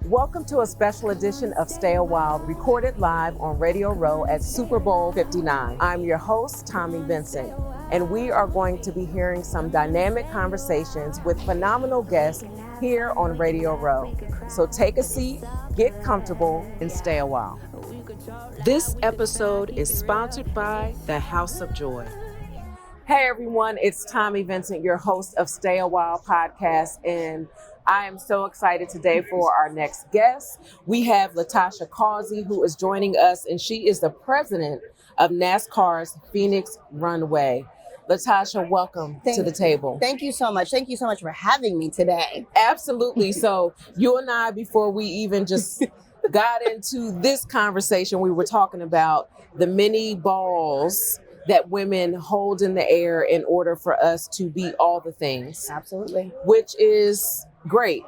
Welcome to a special edition of Stay a While, recorded live on Radio Row at Super Bowl 59. I'm your host, Tommi Vincent, and we are going to be hearing some dynamic conversations with phenomenal guests here on Radio Row. So take a seat, get comfortable, and stay a while. This episode is sponsored by the House of Joy. Hey everyone, it's Tommi Vincent, your host of Stay a While podcast, and I am so excited today for our next guest. We have Latasha Causey, who is joining us, and she is the president of NASCAR's Phoenix Runway. Latasha, welcome to the table. Thank you so much. Thank you so much for having me today. Absolutely. So you and I, before we even just got into this conversation, we were talking about the many balls that women hold in the air in order for us to be all the things. Absolutely. Which is great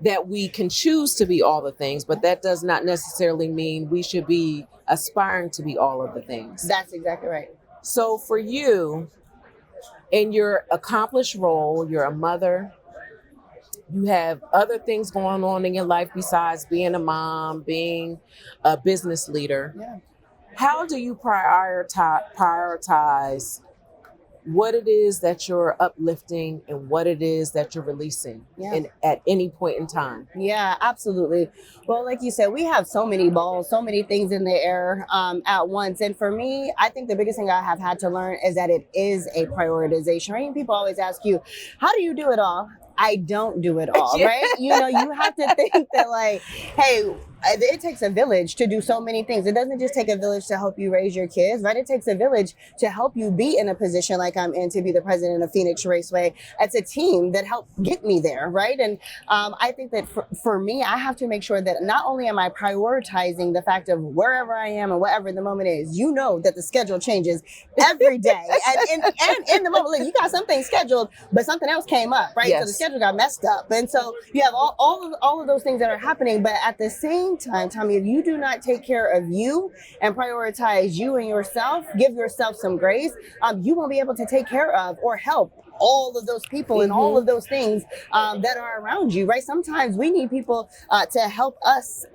that we can choose to be all the things, but that does not necessarily mean we should be aspiring to be all of the things. That's exactly right. So for you, in your accomplished role, you're a mother, you have other things going on in your life besides being a mom, being a business leader. Yeah. How do you prioritize what it is that you're uplifting and what it is that you're releasing at any point in time? Yeah, absolutely. Well, like you said, we have so many balls, so many things in the air at once. And for me, I think the biggest thing I have had to learn is that it is a prioritization, right? And people always ask you, how do you do it all? I don't do it all, right? You know, you have to think that like, hey, it takes a village to do so many things. It doesn't just take a village to help you raise your kids, right? It takes a village to help you be in a position like I'm in, to be the president of Phoenix Raceway. It's a team that helped get me there, right? And I think that for me, I have to make sure that not only am I prioritizing the fact of wherever I am and whatever the moment is, you know that the schedule changes every day. and in the moment, look, you got something scheduled, but something else came up, right? Yes. So the schedule got messed up. And so you have all of those things that are happening, but at the same time, Tommi, if you do not take care of you and prioritize you and yourself, give yourself some grace, you won't be able to take care of or help all of those people and all of those things that are around you, right? Sometimes we need people to help us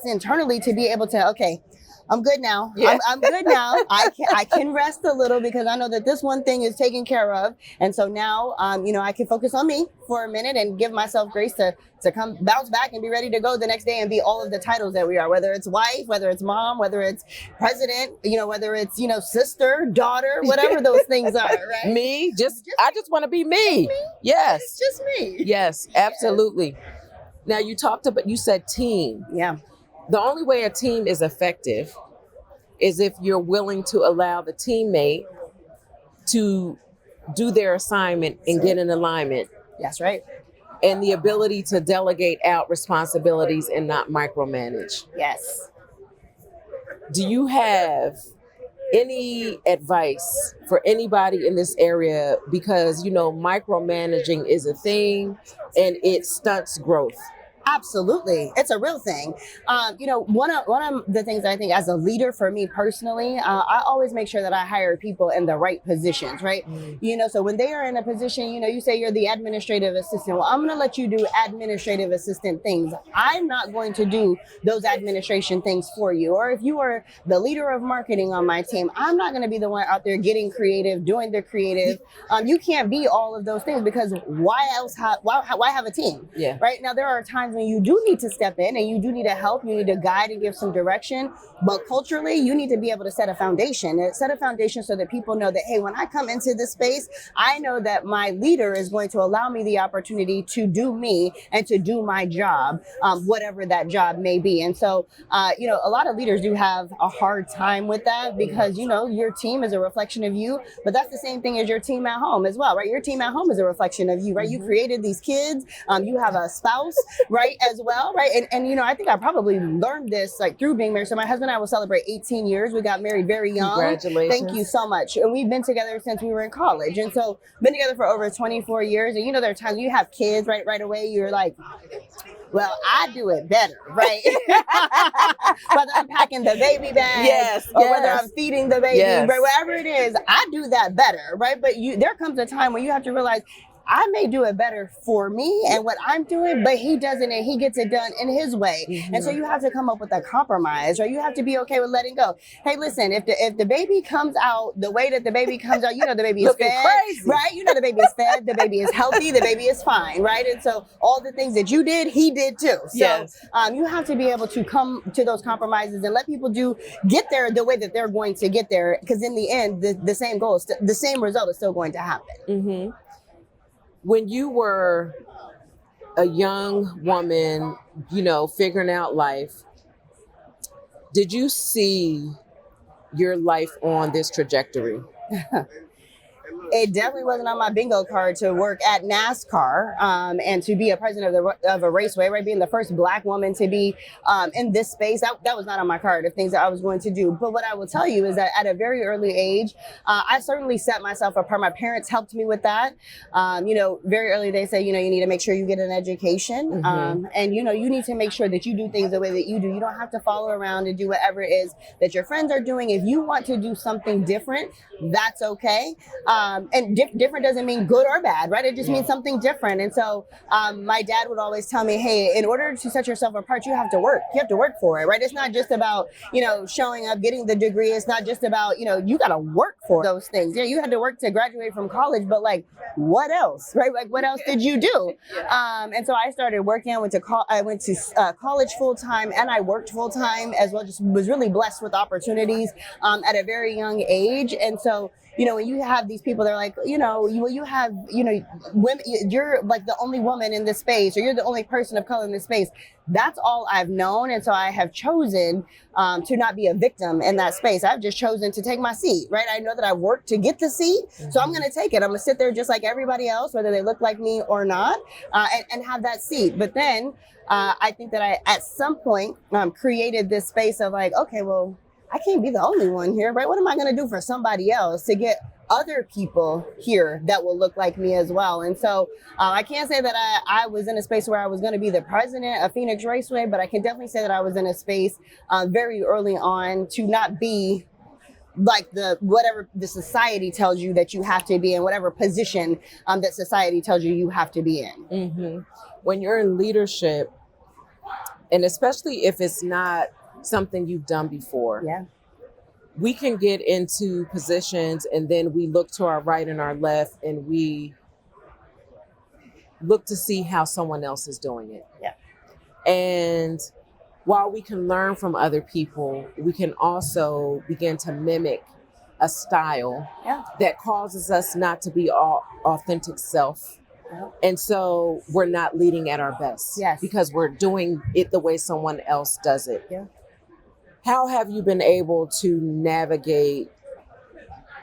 internally to be able to, okay, I'm good now. Yeah. I'm good now. I can rest a little because I know that this one thing is taken care of. And so now, I can focus on me for a minute and give myself grace to come bounce back and be ready to go the next day and be all of the titles that we are, whether it's wife, whether it's mom, whether it's president, whether it's, sister, daughter, whatever those things are, right? I just want to be me. Yes. It's just me. Yes, absolutely. Now you said team. Yeah. The only way a team is effective is if you're willing to allow the teammate to do their assignment and get in alignment. That's right. And the ability to delegate out responsibilities and not micromanage. Yes. Do you have any advice for anybody in this area? Because, micromanaging is a thing and it stunts growth. Absolutely. It's a real thing. One of the things I think as a leader for me personally, I always make sure that I hire people in the right positions, right? So when they are in a position, you say you're the administrative assistant. Well, I'm going to let you do administrative assistant things. I'm not going to do those administration things for you. Or if you are the leader of marketing on my team, I'm not going to be the one out there getting creative, doing the creative. You can't be all of those things because why have a team? Yeah. Right? Now, there are times when you do need to step in and you do need to help, you need to guide and give some direction. But culturally, you need to be able to set a foundation so that people know that, hey, when I come into this space, I know that my leader is going to allow me the opportunity to do me and to do my job, whatever that job may be. And so, a lot of leaders do have a hard time with that because, your team is a reflection of you, but that's the same thing as your team at home as well, right? Your team at home is a reflection of you, right? You created these kids, you have a spouse, right? As well, right? And I think I probably learned this like through being married. So my husband and I will celebrate 18 years. We got married very young. Congratulations. Thank you so much. And we've been together since we were in college. And so been together for over 24 years. And there are times you have kids right away. You're like, well, I do it better, right? Whether I'm packing the baby bag or whether I'm feeding the baby, right? Whatever it is, I do that better, right? But there comes a time when you have to realize I may do it better for me and what I'm doing, but he doesn't, and he gets it done in his way. And so you have to come up with a compromise, or you have to be okay with letting go. Hey, listen, if the baby comes out the way that the baby comes out, the baby is Looking fed, crazy. right? The baby is fed, the baby is healthy, the baby is fine, right? And so all the things that you did, he did too. So Yes. you have to be able to come to those compromises and let people get there the way that they're going to get there, because in the end, the same goal, the same result is still going to happen. When you were a young woman, figuring out life, did you see your life on this trajectory? It definitely wasn't on my bingo card to work at NASCAR and to be a president of a raceway, right? Being the first Black woman to be in this space, that was not on my card of things that I was going to do. But what I will tell you is that at a very early age, I certainly set myself apart. My parents helped me with that. Very early they say, you need to make sure you get an education. And, you need to make sure that you do things the way that you do. You don't have to follow around and do whatever it is that your friends are doing. If you want to do something different, that's okay. And different doesn't mean good or bad, right? It just means something different. And so my dad would always tell me, hey, in order to set yourself apart, you have to work. You have to work for it, right? It's not just about, showing up, getting the degree. It's not just about, you got to work for those things. Yeah, you had to work to graduate from college, but like, what else, right? Like, what else did you do? And so I started working. I went to college full time, and I worked full time as well. Just was really blessed with opportunities at a very young age. And so, when you have these people, they're like, you have, women, you're like the only woman in this space, or you're the only person of color in this space. That's all I've known. And so I have chosen to not be a victim in that space. I've just chosen to take my seat, right? I know that I worked to get the seat, so I'm going to take it. I'm going to sit there just like everybody else, whether they look like me or not, and have that seat. But then I think that I, at some point, created this space of like, okay, well, I can't be the only one here, right? What am I going to do for somebody else to get other people here that will look like me as well? And so I can't say that I was in a space where I was going to be the president of Phoenix Raceway, but I can definitely say that I was in a space very early on to not be like whatever the society tells you that you have to be in, whatever position that society tells you have to be in. When you're in leadership, and especially if it's not something you've done before, we can get into positions and then we look to our right and our left and we look to see how someone else is doing it. And while we can learn from other people, we can also begin to mimic a style that causes us not to be our authentic self. And so we're not leading at our best because we're doing it the way someone else does it. How have you been able to navigate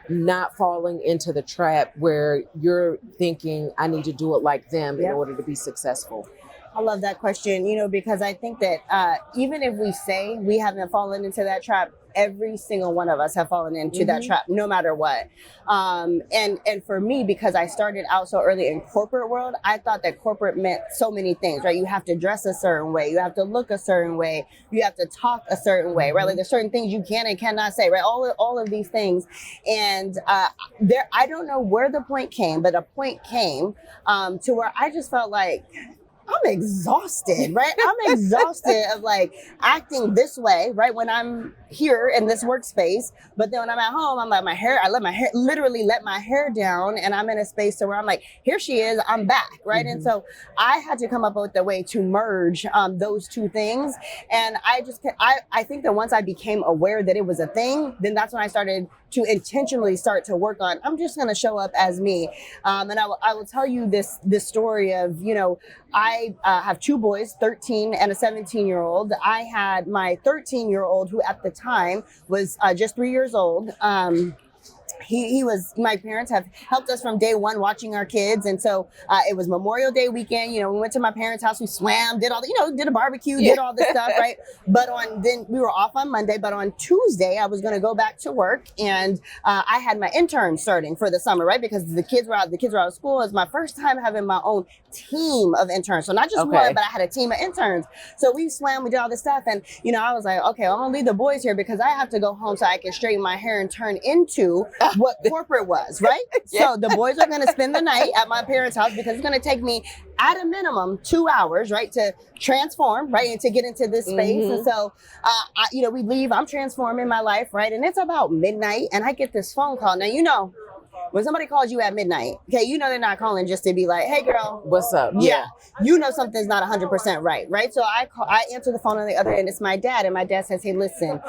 not falling into the trap where you're thinking, I need to do it like them in order to be successful? I love that question, because I think that even if we say we haven't fallen into that trap, every single one of us have fallen into that trap, no matter what. And for me, because I started out so early in corporate world, I thought that corporate meant so many things, right? You have to dress a certain way. You have to look a certain way. You have to talk a certain way, right? Like there's certain things you can and cannot say, right? All of these things. And I don't know where the point came, but a point came to where I just felt like, I'm exhausted, right? I'm exhausted of like acting this way, right? When I'm here in this workspace, but then when I'm at home, I let my hair down, and I'm in a space to where I'm like, here she is, I'm back, right? And so I had to come up with a way to merge those two things. And I think that once I became aware that it was a thing, then that's when I started to intentionally start to work on, I'm just going to show up as me. And I will tell you this story of, I have two boys, 13 and a 17-year-old. I had my 13-year-old who at the time was just 3 years old. My parents have helped us from day one watching our kids. And so it was Memorial Day weekend. We went to my parents' house, we swam, did a barbecue, did all this stuff, right? But then we were off on Monday, but on Tuesday, I was going to go back to work. And I had my intern starting for the summer, right? Because the kids were out of school. It was my first time having my own team of interns. So not just one, but I had a team of interns. So we swam, we did all this stuff. And, I was like, okay, I'm going to leave the boys here because I have to go home so I can straighten my hair and turn into what corporate was, right? So the boys are going to spend the night at my parents' house because it's going to take me at a minimum 2 hours, right, to transform, right, and to get into this space. And so, we leave, I'm transforming my life, right, and it's about midnight, and I get this phone call. Now, when somebody calls you at midnight, okay, they're not calling just to be like, hey, girl. What's up? Yeah. Something's not 100% right? So I answer the phone on the other end. It's my dad, and my dad says, hey, listen,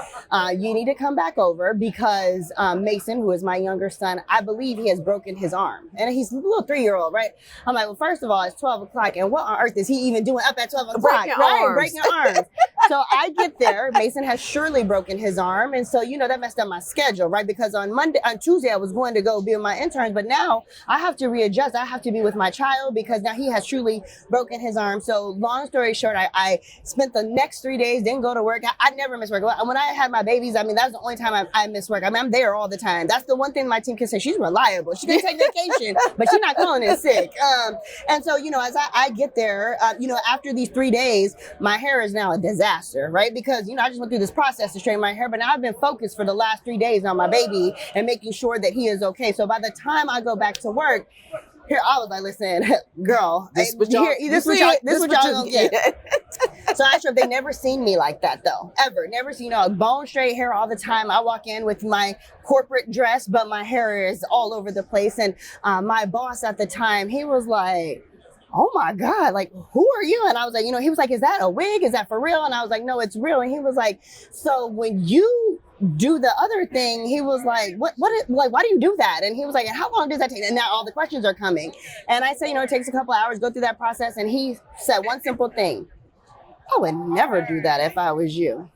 you need to come back over because Mason, who is my younger son, I believe he has broken his arm. And he's a little 3-year-old, right? I'm like, well, first of all, it's 12 o'clock, and what on earth is he even doing up at 12 o'clock? Breaking arms. So I get there. Mason has surely broken his arm. And so, that messed up my schedule, right? Because on Tuesday, I was going to go be with my interns, but now I have to readjust. I have to be with my child because now he has truly broken his arm. So long story short, I spent the next 3 days, didn't go to work. I never miss work. When I had my babies, that's the only time I miss work. I'm there all the time. That's the one thing my team can say. She's reliable. She can take vacation, but she's not calling in sick. And so, as I get there, after these 3 days, my hair is now a disaster, right? Because, I just went through this process to straighten my hair, but now I've been focused for the last 3 days on my baby and making sure that he is okay. So by the time I go back to work, here I was like, listen, girl, this what y'all gonna get. So I sure they never seen me like that though, ever. Never seen bone straight hair all the time. I walk in with my corporate dress, but my hair is all over the place. And my boss at the time, he was like, oh my God, like, who are you? And I was like, he was like, is that a wig? Is that for real? And I was like, no, it's real. And he was like, so when you do the other thing, he was like, why do you do that? And he was like, and how long does that take? And now all the questions are coming. And I said, it takes a couple hours, go through that process. And he said one simple thing: I would never do that if I was you.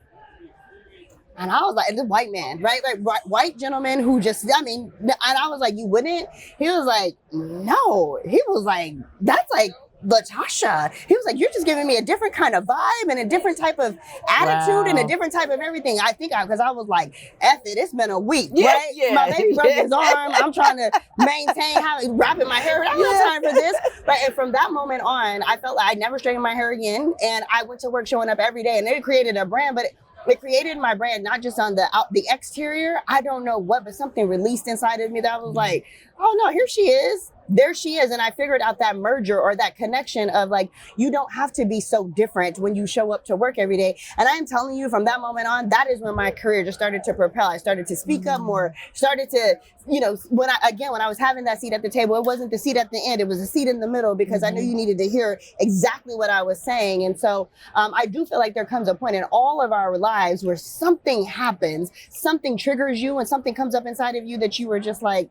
And I was like, the white man, right? Like white gentleman who and I was like, you wouldn't? He was like, no. He was like, that's like Latasha. He was like, you're just giving me a different kind of vibe and a different type of attitude and a different type of everything. I think because I was like, F it, it's been a week, right? Yeah. My baby broke his arm. I'm trying to maintain wrapping my hair. I don't have time for this. Right. And from that moment on, I felt like I never straightened my hair again. And I went to work showing up every day, and it created a brand, but it created my brand, not just on the exterior. I don't know what, but something released inside of me that was like, oh no, here she is. There she is. And I figured out that merger or that connection of like, you don't have to be so different when you show up to work every day. And I am telling you, from that moment on, that is when my career just started to propel. I started to speak up more, started to, when I was having that seat at the table, it wasn't the seat at the end, it was the seat in the middle, because I knew you needed to hear exactly what I was saying. And so I do feel like there comes a point in all of our lives where something happens, something triggers you, and something comes up inside of you that you were just like,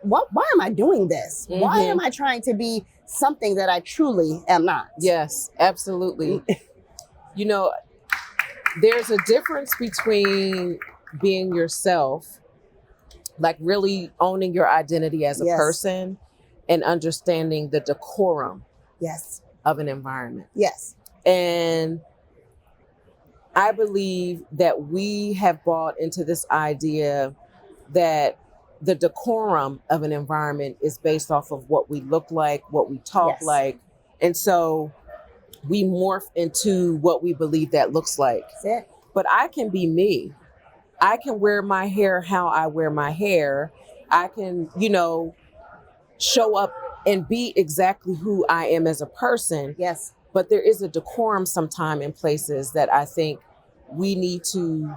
why am I doing this? Why am I trying to be something that I truly am not? Yes, absolutely. There's a difference between being yourself, like really owning your identity as a person, and understanding the decorum of an environment. Yes. And I believe that we have bought into this idea that the decorum of an environment is based off of what we look like, what we talk like. And so we morph into what we believe that looks like. That's it. But I can be me. I can wear my hair how I wear my hair. I can, show up and be exactly who I am as a person. Yes. But there is a decorum sometime in places that I think we need to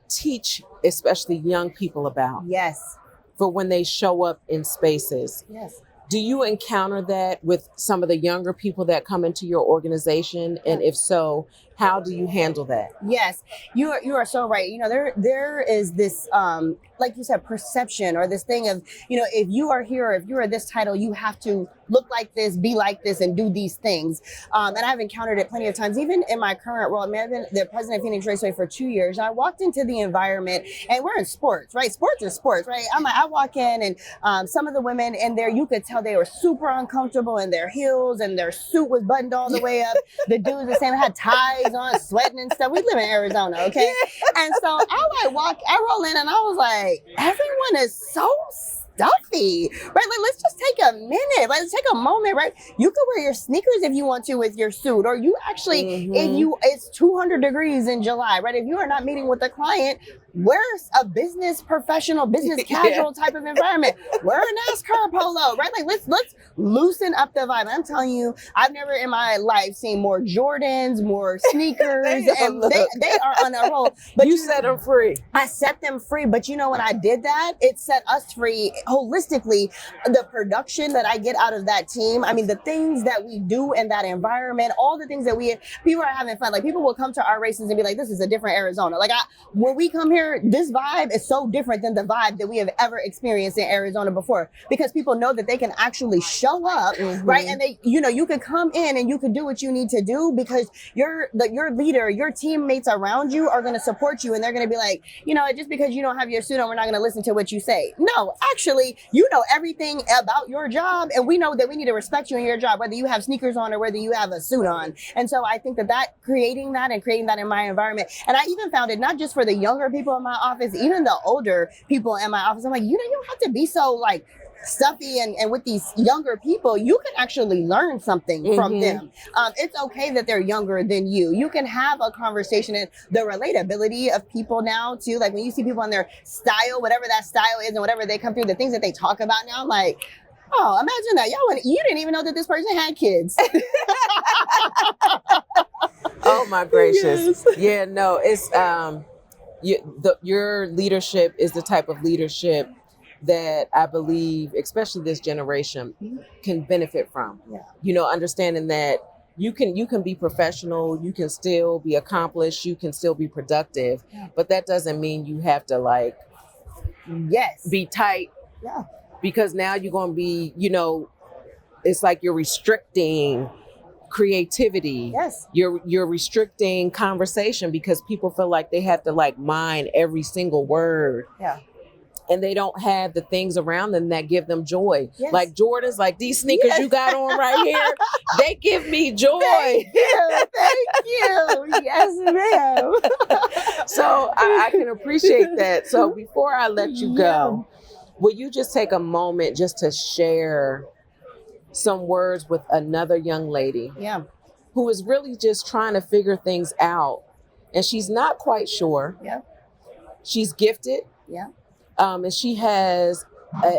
teach, especially young people about. Yes. For when they show up in spaces. Yes. Do you encounter that with some of the younger people that come into your organization? And if so, how do you handle that? Yes, you are so right. There is this, like you said, perception, or this thing of, if you are here, or if you are this title, you have to look like this, be like this, and do these things. And I've encountered it plenty of times, even in my current role. I've been the president of Phoenix Raceway for 2 years. I walked into the environment, and we're in sports, right? Sports is sports, right? I walk in, and some of the women in there, you could tell they were super uncomfortable in their heels, and their suit was buttoned all the way up. The dudes the same, had ties on, sweating and stuff. We live in Arizona, okay? And so I roll in, and I was like, everyone is so stuffy, right? Like, let's just take a minute. Let's take a moment, right? You could wear your sneakers if you want to with your suit, or you actually, it's 200 degrees in July, right? If you are not meeting with a client, we're a business professional, business casual type of environment. We're a NASCAR polo, right? Like let's loosen up the vibe. I'm telling you, I've never in my life seen more Jordans, more sneakers, and they are on a roll. But you set them free. I set them free, but you know when I did that, it set us free holistically. The production that I get out of that team, I mean, the things that we do in that environment, all the things that people are having fun. Like people will come to our races and be like, this is a different Arizona. Like when we come here, this vibe is so different than the vibe that we have ever experienced in Arizona before, because people know that they can actually show up, right? And they, you could come in and you could do what you need to do because your leader, your teammates around you are going to support you, and they're going to be like, just because you don't have your suit on, we're not going to listen to what you say. No, actually, you know everything about your job, and we know that we need to respect you in your job, whether you have sneakers on or whether you have a suit on. And so I think that creating that in my environment, and I even found it not just for the younger people in my office, even the older people in my office. I'm like, you don't have to be so like stuffy, and with these younger people, you can actually learn something from them. It's okay that they're younger than you. You can have a conversation, and the relatability of people now too. Like when you see people on their style, whatever that style is, and whatever they come through, the things that they talk about now, I'm like, oh, imagine that. You didn't even know that this person had kids. Oh my gracious. Yes. Yeah, no, it's your leadership is the type of leadership that I believe, especially this generation, can benefit from. Yeah. Understanding that you can be professional, you can still be accomplished, you can still be productive, but that doesn't mean you have to be tight. Yeah. Because now you're going to be, it's like you're restricting creativity. Yes. You're restricting conversation because people feel like they have to mine every single word. Yeah. And they don't have the things around them that give them joy. Yes. Like Jordans, like these sneakers you got on right here, they give me joy. Thank you. Yes, ma'am. So I can appreciate that. So before I let you go, will you just take a moment just to share some words with another young lady who is really just trying to figure things out, and she's not quite sure. Yeah. She's gifted. Yeah. And she has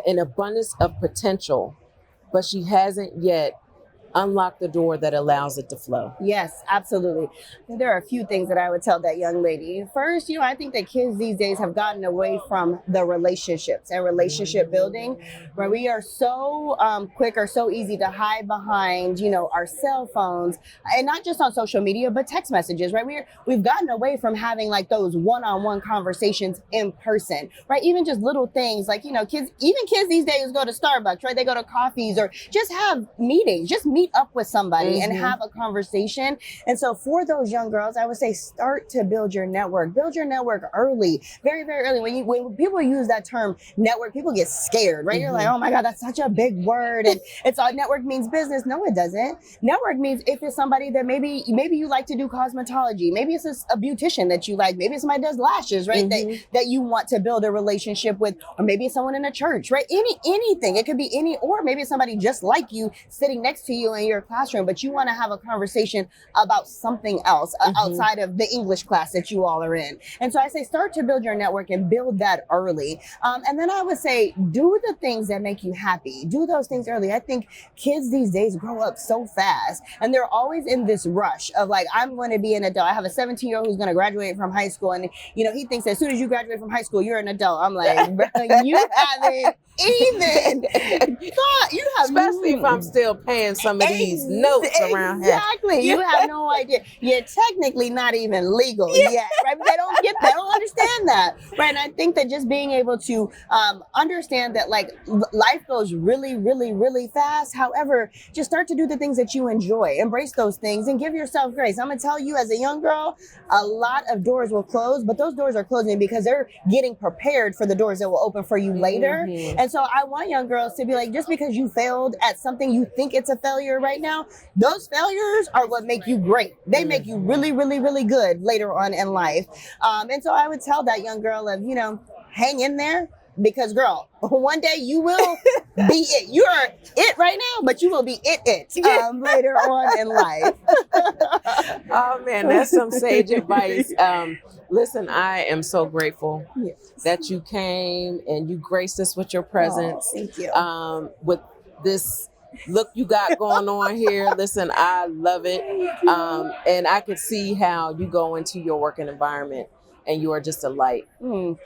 an abundance of potential, but she hasn't yet unlocked the door that allows it to flow. Yes, absolutely. There are a few things that I would tell that young lady. First, I think that kids these days have gotten away from the relationships and relationship building, where we are so quick or so easy to hide behind, our cell phones, and not just on social media, but text messages, right? We've gotten away from having those one-on-one conversations in person, right? Even just little things like, kids these days go to Starbucks, right? They go to coffees or just have meetings, just meet up with somebody and have a conversation. And so for those young girls, I would say start to build your network early, very, very early. When people use that term network, people get scared, right? You're like, oh my God, that's such a big word. And it's all network means business. No, it doesn't. Network means if it's somebody that maybe you like to do cosmetology, maybe it's a beautician that you like, maybe it's somebody that does lashes, right? That you want to build a relationship with, or maybe it's someone in a church, right? Anything. It could be or maybe it's somebody just like you sitting next to you in your classroom, but you want to have a conversation about something else outside of the English class that you all are in. And so I say start to build your network and build that early. And then I would say do the things that make you happy. Do those things early. I think kids these days grow up so fast, and they're always in this rush of I'm going to be an adult. I have a 17-year-old who's going to graduate from high school, and he thinks as soon as you graduate from high school, you're an adult. I'm like, bro, you haven't even thought. You have especially if I'm still paying some of these notes around here. Exactly. You have no idea. You're technically not even legal yet, right? But they don't understand that, right? And I think that just being able to understand that life goes really, really, really fast. However, just start to do the things that you enjoy. Embrace those things and give yourself grace. I'm gonna tell you, as a young girl, a lot of doors will close, but those doors are closing because they're getting prepared for the doors that will open for you later. And so I want young girls to be like, just because you failed at something, you think it's a failure right now, those failures are what make you great. They make you really, really, really good later on in life. And so I would tell that young girl hang in there, because girl, one day you will be it. You are it right now, but you will be it later on in life. Oh man, that's some sage advice. Listen, I am so grateful that you came and you graced us with your presence. Thank you. With this look you got going on here. Listen, I love it. And I could see how you go into your working environment and you are just a light.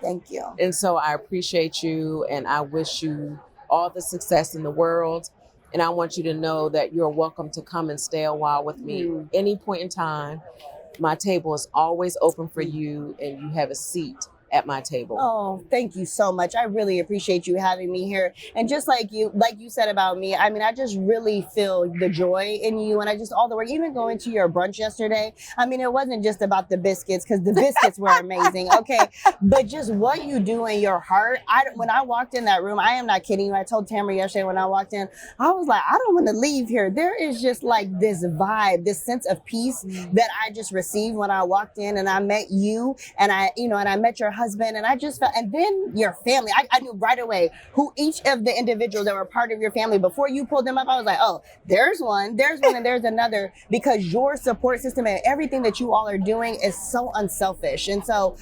Thank you. And so I appreciate you and I wish you all the success in the world. And I want you to know that you're welcome to come and stay a while with me any point in time. My table is always open for you and you have a seat at my table. Oh, thank you so much. I really appreciate you having me here. And just like you said about me, I mean, I just really feel the joy in you and I just all the work, even going to your brunch yesterday. I mean, it wasn't just about the biscuits because the biscuits were amazing. Okay. But just what you do in your heart. When I walked in that room, I am not kidding you. I told Tamara yesterday when I walked in, I was like, I don't want to leave here. There is just like this vibe, this sense of peace that I just received when I walked in and I met you and I met your husband and I just felt, and then your family, I knew right away who each of the individuals that were part of your family. Before you pulled them up, I was like, oh, there's one and there's another, because your support system and everything that you all are doing is so unselfish. And so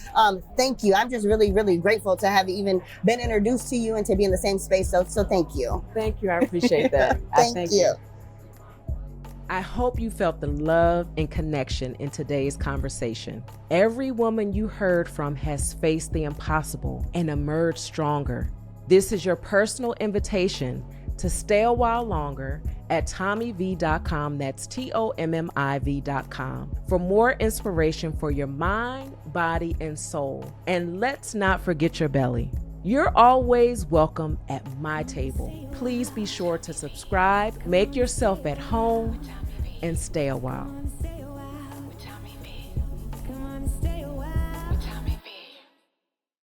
thank you. I'm just really, really grateful to have even been introduced to you and to be in the same space. So thank you. Thank you. I appreciate that. Thank you. I hope you felt the love and connection in today's conversation. Every woman you heard from has faced the impossible and emerged stronger. This is your personal invitation to stay a while longer at TommiV.com. That's TOMMIV.com for more inspiration for your mind, body, and soul. And let's not forget your belly. You're always welcome at my table. Please be sure to subscribe, make yourself at home, and stay a while.